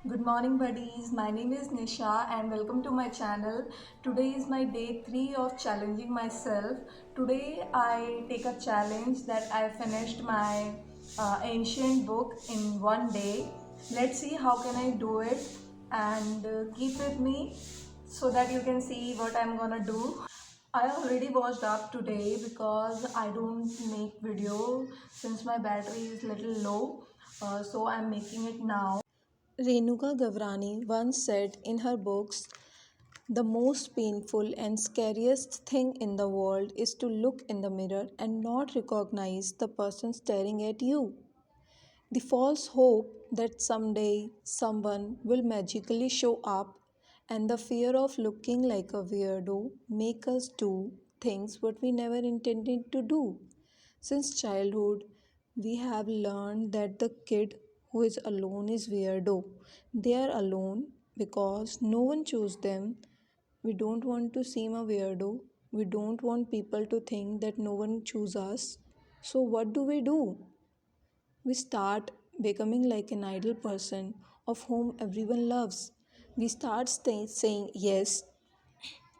Good morning, buddies. My name is Nisha, and welcome to my channel. Today is my day 3 of challenging myself. Today, I take a challenge that I finished my ancient book in one day. Let's see how can I do it, and keep with me so that you can see what I'm gonna do. I already washed up today because I don't make video since my battery is little low. So I'm making it now. Renuka Gavrani once said in her books, the most painful and scariest thing in the world is to look in the mirror and not recognize the person staring at you. The false hope that someday someone will magically show up and the fear of looking like a weirdo make us do things what we never intended to do. Since childhood, we have learned that the kid who is alone is weirdo. They are alone because no one chose them. We don't want to seem a weirdo. We don't want people to think that no one chose us. So what do? We start becoming like an ideal person of whom everyone loves. We start saying yes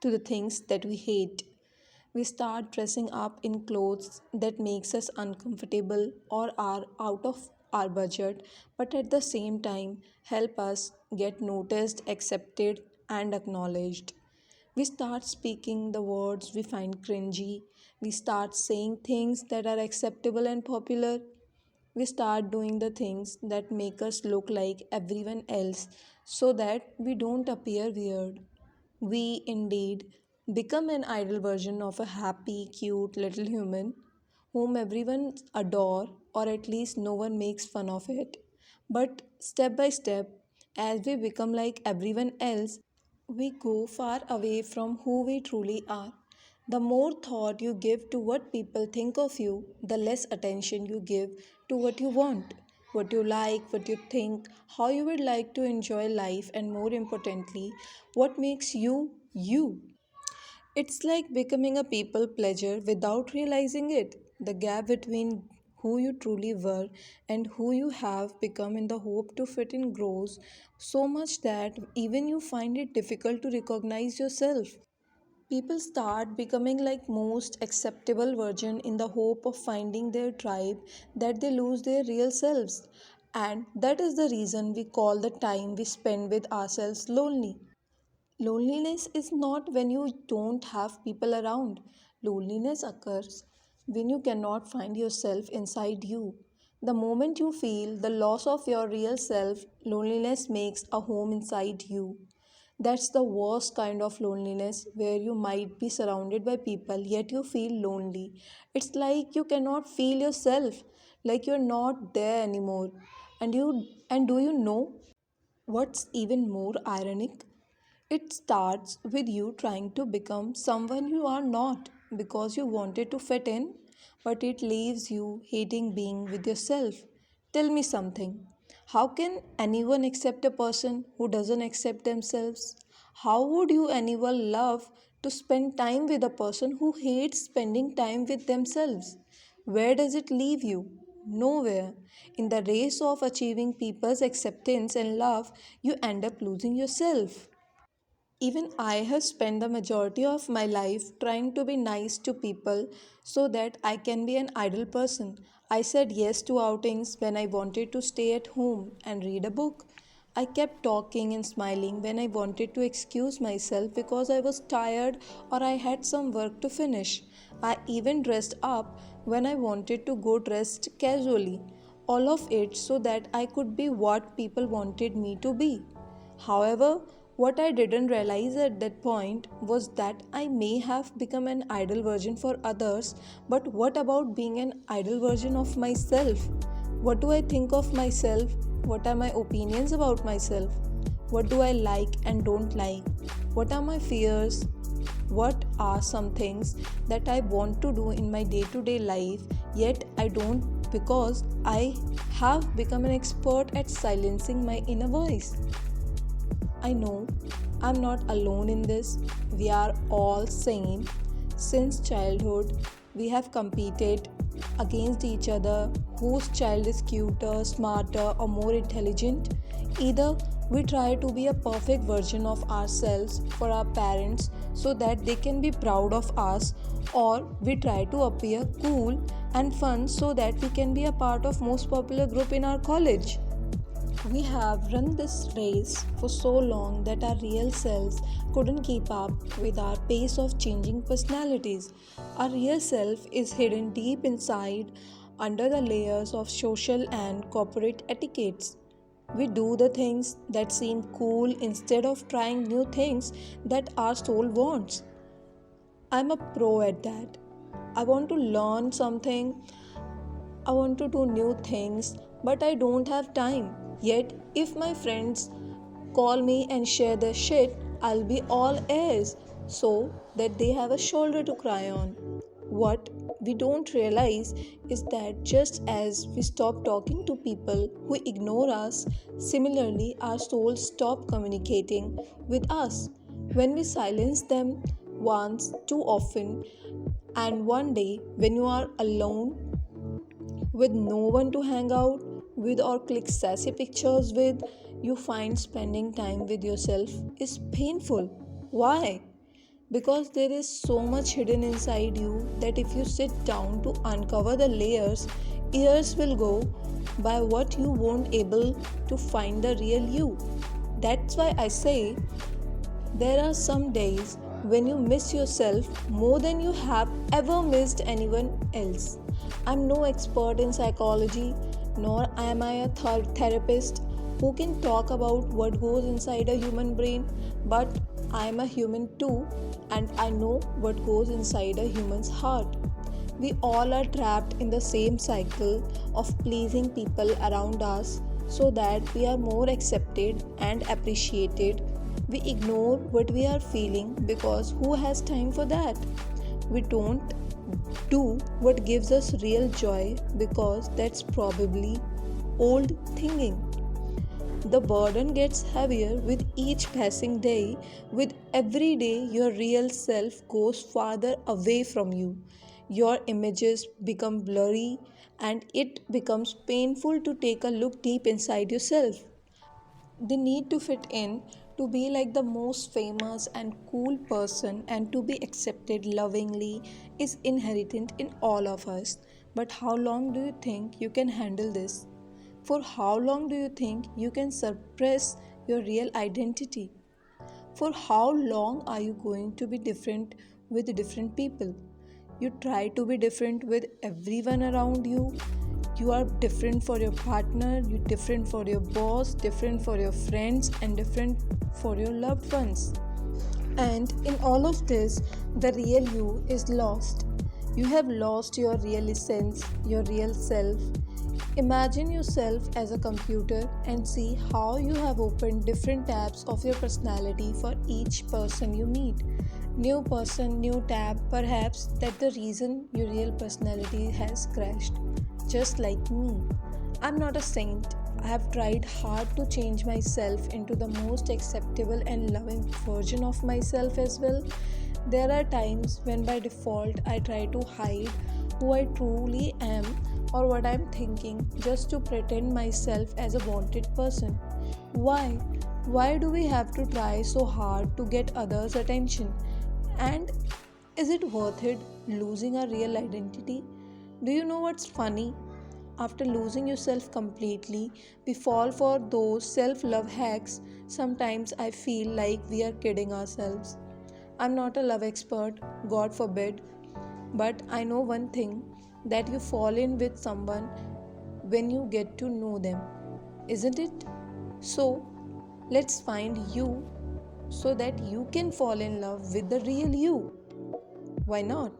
to the things that we hate. We start dressing up in clothes that makes us uncomfortable or are out of our budget, but at the same time help us get noticed, accepted and acknowledged. We start speaking the words we find cringy. We start saying things that are acceptable and popular. We start doing the things that make us look like everyone else so that we don't appear weird. We indeed become an ideal version of a happy, cute little human whom everyone adore or at least no one makes fun of it. But step by step, as we become like everyone else, we go far away from who we truly are. The more thought you give to what people think of you, the less attention you give to what you want, what you like, what you think, how you would like to enjoy life, and more importantly, what makes you you. It's like becoming a people pleaser without realizing it. The gap between who you truly were and who you have become in the hope to fit in grows so much that even you find it difficult to recognize yourself. People start becoming like most acceptable version in the hope of finding their tribe that they lose their real selves. And that is the reason we call the time we spend with ourselves lonely. Loneliness is not when you don't have people around. Loneliness occurs when you cannot find yourself inside you. The moment you feel the loss of your real self, loneliness makes a home inside you. That's the worst kind of loneliness where you might be surrounded by people yet you feel lonely. It's like you cannot feel yourself, like you're not there anymore. And do you know what's even more ironic? It starts with you trying to become someone you are not because you wanted to fit in, but it leaves you hating being with yourself. Tell me something. How can anyone accept a person who doesn't accept themselves? How would you anyone love to spend time with a person who hates spending time with themselves? Where does it leave you? Nowhere. In the race of achieving people's acceptance and love, you end up losing yourself. Even I have spent the majority of my life trying to be nice to people so that I can be an idle person. I said yes to outings when I wanted to stay at home and read a book. I kept talking and smiling when I wanted to excuse myself because I was tired or I had some work to finish. I even dressed up when I wanted to go dressed casually. All of it so that I could be what people wanted me to be. However, what I didn't realize at that point was that I may have become an ideal version for others, but what about being an ideal version of myself? What do I think of myself? What are my opinions about myself? What do I like and don't like? What are my fears? What are some things that I want to do in my day to day life, yet I don't because I have become an expert at silencing my inner voice? I know I'm not alone in this. We are all same. Since childhood, we have competed against each other whose child is cuter, smarter, or more intelligent. Either we try to be a perfect version of ourselves for our parents so that they can be proud of us, or we try to appear cool and fun so that we can be a part of most popular group in our college. We have run this race for so long that our real selves couldn't keep up with our pace of changing personalities. Our real self is hidden deep inside under the layers of social and corporate etiquettes. We do the things that seem cool instead of trying new things that our soul wants. I'm a pro at that. I want to learn something, I want to do new things, but I don't have time. Yet, if my friends call me and share their shit, I'll be all ears so that they have a shoulder to cry on. What we don't realize is that just as we stop talking to people who ignore us, similarly, our souls stop communicating with us. When we silence them once too often, and one day when you are alone with no one to hang out with or click sassy pictures with, you find spending time with yourself is painful. Why? Because there is so much hidden inside you that if you sit down to uncover the layers, years will go by what you won't able to find the real you. That's why I say there are some days when you miss yourself more than you have ever missed anyone else. I'm no expert in psychology, nor am I a therapist who can talk about what goes inside a human brain, but I am a human too, and I know what goes inside a human's heart. We all are trapped in the same cycle of pleasing people around us so that we are more accepted and appreciated. We ignore what we are feeling because who has time for that? We don't do what gives us real joy because that's probably old thinking. The burden gets heavier with each passing day. With every day, your real self goes farther away from you. Your images become blurry, and it becomes painful to take a look deep inside yourself. The need to fit in, to be like the most famous and cool person, and to be accepted lovingly is inherent in all of us. But how long do you think you can handle this? For how long do you think you can suppress your real identity? For how long are you going to be different with different people? You try to be different with everyone around you. You are different for your partner, you different for your boss, different for your friends, and different for your loved ones. And in all of this, the real you is lost. You have lost your real essence, your real self. Imagine yourself as a computer and see how you have opened different tabs of your personality for each person you meet. New person, new tab, perhaps that's the reason your real personality has crashed. Just like me. I'm not a saint. I have tried hard to change myself into the most acceptable and loving version of myself as well. There are times when by default I try to hide who I truly am or what I'm thinking just to pretend myself as a wanted person. Why? Why do we have to try so hard to get others' attention? And is it worth it losing our real identity? Do you know what's funny? After losing yourself completely, we fall for those self love hacks. Sometimes I feel like we are kidding ourselves. I'm not a love expert, God forbid, but I know one thing, that you fall in with someone when you get to know them, isn't it? So, let's find you so that you can fall in love with the real you. Why not?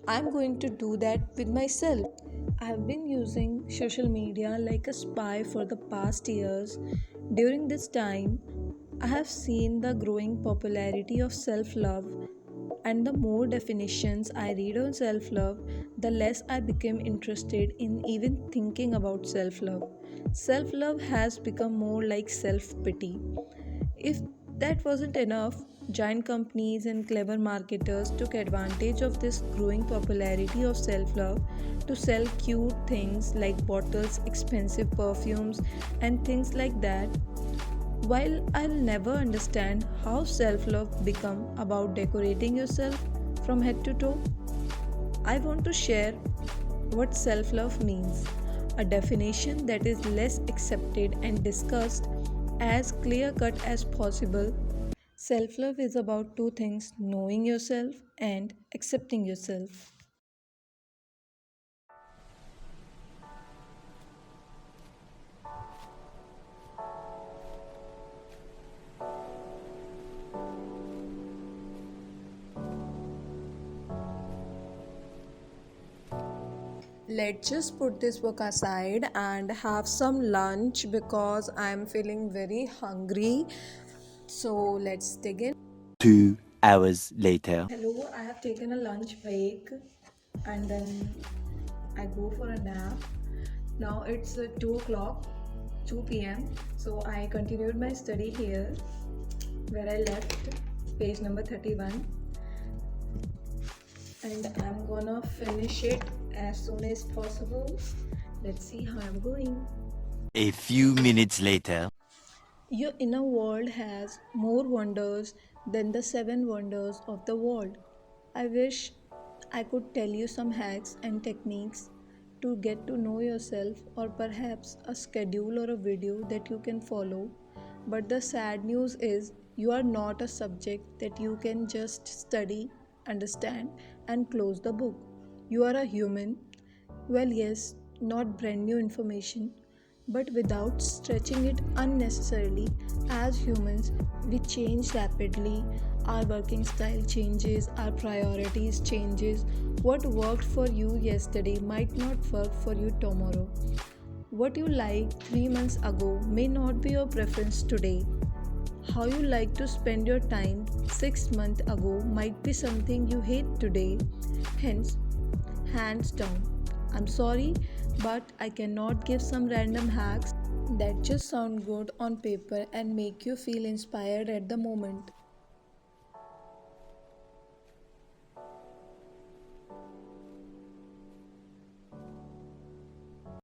I'm going to do that with myself. I've been using social media like a spy for the past years. During this time, I have seen the growing popularity of self love, and the more definitions I read on self love, the less I became interested in even thinking about self love. Self love has become more like self pity. If that wasn't enough, giant companies and clever marketers took advantage of this growing popularity of self love to sell cute things like bottles, expensive perfumes, and things like that. While I'll never understand how self-love become about decorating yourself from head to toe, I want to share what self-love means, a definition that is less accepted and discussed as clear-cut as possible. Self-love is about two things: knowing yourself and accepting yourself. Let's just put this book aside and have some lunch because I'm feeling very hungry. So let's dig in. 2 hours later. Hello, I have taken a lunch break and then I go for a nap. Now it's 2 o'clock, 2 p.m. So I continued my study here where I left, page number 31, and I'm gonna finish it as soon as possible. Let's see how I'm going. A few minutes later. Your inner world has more wonders than the seven wonders of the world. I wish I could tell you some hacks and techniques to get to know yourself, or perhaps a schedule or a video that you can follow. But the sad news is, you are not a subject that you can just study, understand, and close the book. You are a human. Well, yes, not brand new information, but without stretching it unnecessarily. As humans, we change rapidly. Our working style changes, our priorities changes. What worked for you yesterday might not work for you tomorrow. What you liked 3 months ago may not be your preference today. How you like to spend your time 6 months ago might be something you hate today. Hence, hands down, I'm sorry, but I cannot give some random hacks that just sound good on paper and make you feel inspired at the moment.